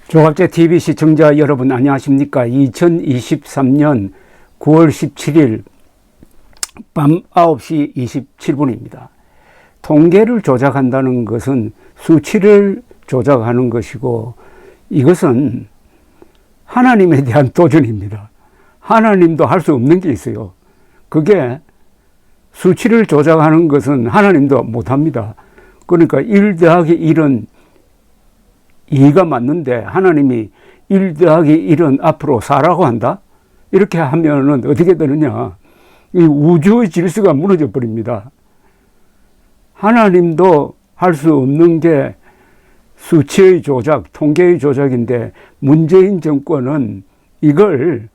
조갑제 TV 시청자 여러분 안녕하십니까? 2023년 9월 17일 밤 9시 27분입니다. 통계를 조작한다는 것은 수치를 조작하는 것이고 이것은 하나님에 대한 도전입니다. 하나님도 할 수 없는 게 있어요. 그게 수치를 조작하는 것은 하나님도 못합니다. 그러니까 1 더하기 1은 2가 맞는데 하나님이 1 더하기 1은 앞으로 4라고 한다? 이렇게 하면은 어떻게 되느냐? 이 우주의 질서가 무너져 버립니다. 하나님도 할 수 없는 게 수치의 조작, 통계의 조작인데 문재인 정권은 이걸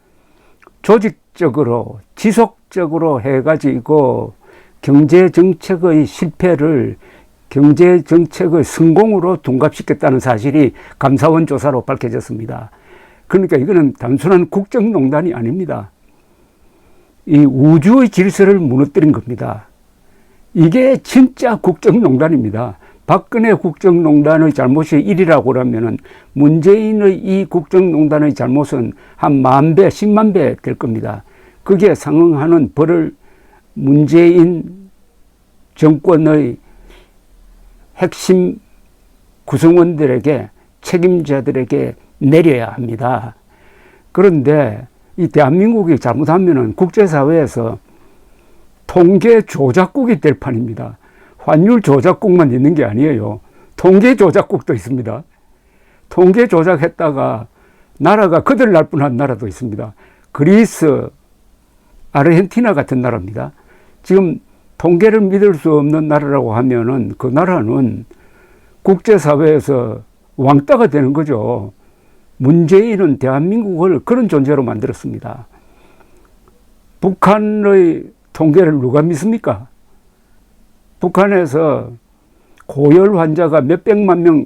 조직적으로 지속적으로 해가지고 경제정책의 실패를 경제정책의 성공으로 둔갑시켰다는 사실이 감사원 조사로 밝혀졌습니다. 그러니까 이거는 단순한 국정농단이 아닙니다. 이 우주의 질서를 무너뜨린 겁니다. 이게 진짜 국정농단입니다. 박근혜 국정농단의 잘못이 1이라고 그러면은 문재인의 이 국정농단의 잘못은 한 10,000배, 10만 배 될 겁니다. 그게 상응하는 벌을 문재인 정권의 핵심 구성원들에게 책임자들에게 내려야 합니다. 그런데 이 대한민국이 잘못하면은 국제사회에서 통계 조작국이 될 판입니다. 환율 조작국만 있는 게 아니에요. 통계 조작국도 있습니다. 통계 조작했다가 나라가 거들날 뻔한 나라도 있습니다. 그리스, 아르헨티나 같은 나라입니다. 지금 통계를 믿을 수 없는 나라라고 하면은 그 나라는 국제사회에서 왕따가 되는 거죠. 문재인은 대한민국을 그런 존재로 만들었습니다. 북한의 통계를 누가 믿습니까? 북한에서 고열 환자가 몇백만 명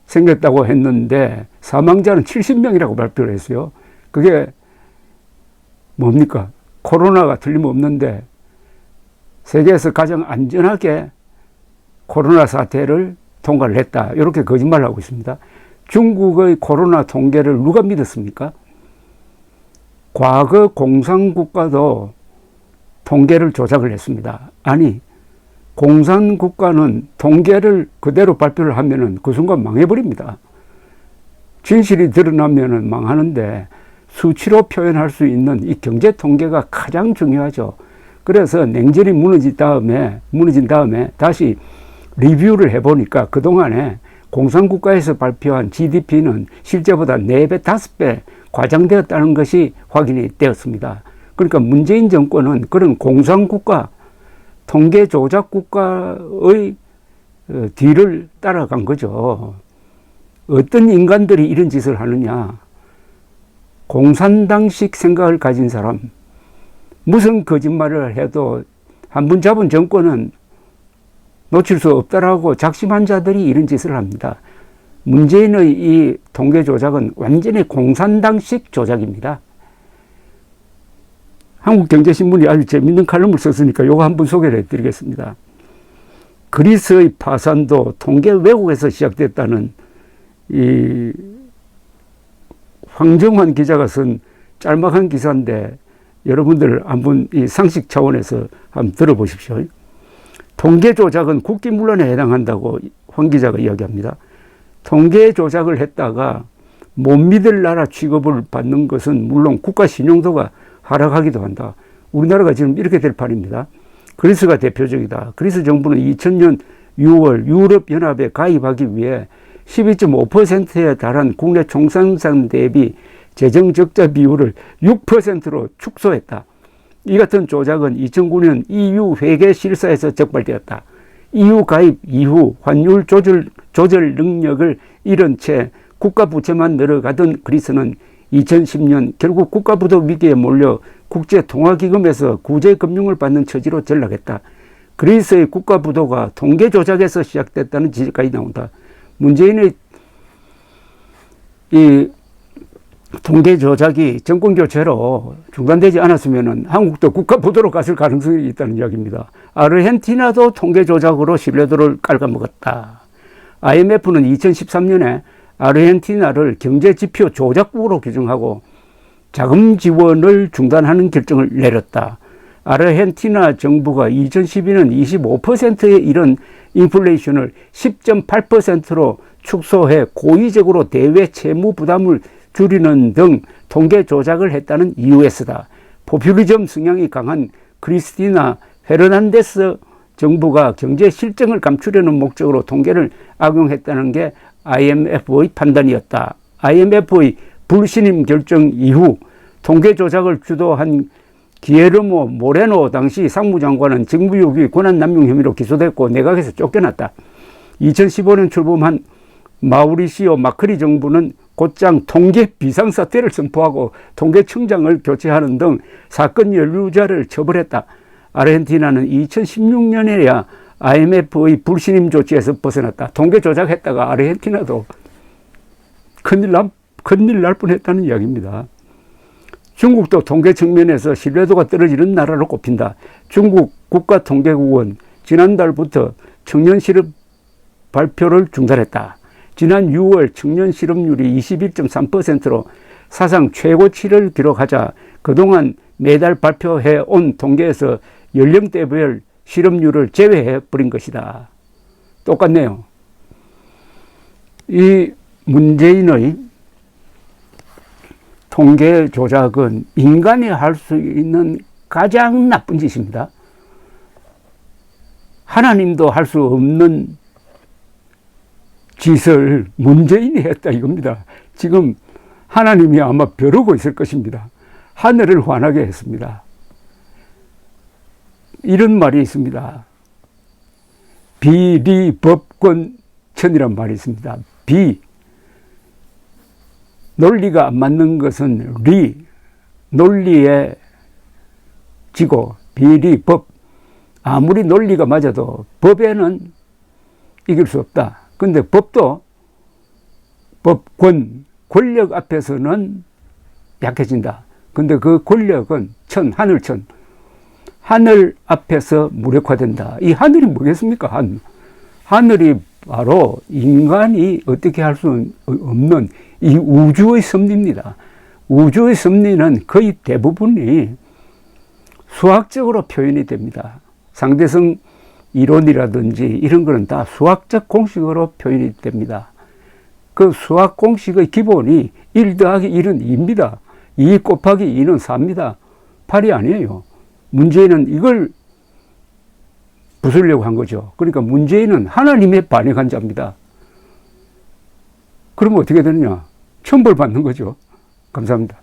생겼다고 했는데 사망자는 70명이라고 발표를 했어요. 그게 뭡니까? 코로나가 틀림없는데 세계에서 가장 안전하게 코로나 사태를 통과를 했다. 이렇게 거짓말을 하고 있습니다. 중국의 코로나 통계를 누가 믿었습니까? 과거 공산국가도 통계를 조작을 했습니다. 아니, 공산국가는 통계를 그대로 발표를 하면은 그 순간 망해버립니다. 진실이 드러나면은 망하는데 수치로 표현할 수 있는 이 경제 통계가 가장 중요하죠. 그래서 냉전이 무너진 다음에 다시 리뷰를 해보니까 그동안에 공산국가에서 발표한 GDP는 실제보다 4배, 5배 과장되었다는 것이 확인이 되었습니다. 그러니까 문재인 정권은 그런 공산국가, 통계 조작 국가의 뒤를 따라간 거죠. 어떤 인간들이 이런 짓을 하느냐? 공산당식 생각을 가진 사람, 무슨 거짓말을 해도 한 번 잡은 정권은 놓칠 수 없다라고 작심한 자들이 이런 짓을 합니다. 문재인의 이 통계 조작은 완전히 공산당식 조작입니다. 한국경제신문이 아주 재밌는 칼럼을 썼으니까 이거 한번 소개를 해드리겠습니다. 그리스의 파산도 통계 왜곡에서 시작됐다는 이 황정환 기자가 쓴 짤막한 기사인데 여러분들 한번 이 상식 차원에서 한번 들어보십시오. 통계 조작은 국기문란에 해당한다고 황 기자가 이야기합니다. 통계 조작을 했다가 못 믿을 나라 취급을 받는 것은 물론 국가 신용도가 하락하기도 한다. 우리나라가 지금 이렇게 될 판입니다. 그리스가 대표적이다. 그리스 정부는 2000년 6월 유럽연합에 가입하기 위해 12.5%에 달한 국내 총생산 대비 재정적자 비율을 6%로 축소했다. 이 같은 조작은 2009년 EU 회계 실사에서 적발되었다. EU 가입 이후 환율 조절 능력을 잃은 채 국가 부채만 늘어가던 그리스는 2010년 결국 국가부도 위기에 몰려 국제통화기금에서 구제금융을 받는 처지로 전락했다. 그리스의 국가부도가 통계 조작에서 시작됐다는 지적까지 나온다. 문재인의 이 통계 조작이 정권 교체로 중단되지 않았으면 한국도 국가부도로 갔을 가능성이 있다는 이야기입니다. 아르헨티나도 통계 조작으로 신뢰도를 깔아먹었다. IMF는 2013년에 아르헨티나를 경제지표 조작국으로 규정하고 자금 지원을 중단하는 결정을 내렸다. 아르헨티나 정부가 2012년 25%에 이른 인플레이션을 10.8%로 축소해 고의적으로 대외 채무 부담을 줄이는 등 통계 조작을 했다는 이유에서다. 포퓰리즘 성향이 강한 크리스티나 페르난데스 정부가 경제 실정을 감추려는 목적으로 통계를 악용했다는 게 IMF의 판단이었다. IMF의 불신임 결정 이후 통계 조작을 주도한 기에르모 모레노 당시 상무장관은 정부유기 권한남용 혐의로 기소됐고 내각에서 쫓겨났다. 2015년 출범한 마우리시오 마크리 정부는 곧장 통계 비상사태를 선포하고 통계청장을 교체하는 등 사건 연루자를 처벌했다. 아르헨티나는 2016년에야 IMF의 불신임 조치에서 벗어났다. 통계 조작했다가 아르헨티나도 큰일 날 뻔했다는 이야기입니다. 중국도 통계 측면에서 신뢰도가 떨어지는 나라로 꼽힌다. 중국 국가통계국은 지난달부터 청년 실업 발표를 중단했다. 지난 6월 청년 실업률이 21.3%로 사상 최고치를 기록하자 그동안 매달 발표해 온 통계에서 연령대별 실업률을 제외해 버린 것이다. 똑같네요. 이 문재인의 통계 조작은 인간이 할 수 있는 가장 나쁜 짓입니다. 하나님도 할 수 없는 짓을 문재인이 했다 이겁니다. 지금 하나님이 아마 벼르고 있을 것입니다. 하늘을 환하게 했습니다. 이런 말이 있습니다. 비리법권천이란 말이 있습니다. 논리가 안 맞는 것은 논리에 지고 비리법. 아무리 논리가 맞아도 법에는 이길 수 없다. 근데 법도 법권, 권력 앞에서는 약해진다. 근데 그 권력은 하늘천. 하늘 앞에서 무력화된다. 이 하늘이 뭐겠습니까? 하늘이 바로 인간이 어떻게 할 수 없는 이 우주의 섭리입니다. 우주의 섭리는 거의 대부분이 수학적으로 표현이 됩니다. 상대성 이론이라든지 이런 거는 다 수학적 공식으로 표현이 됩니다. 그 수학 공식의 기본이 1 더하기 1은 2입니다. 2 곱하기 2는 4입니다. 8이 아니에요. 문재인은 이걸 부수려고 한 거죠. 그러니까 문재인은 하나님의 반역한 자입니다. 그러면 어떻게 되느냐? 천벌 받는 거죠. 감사합니다.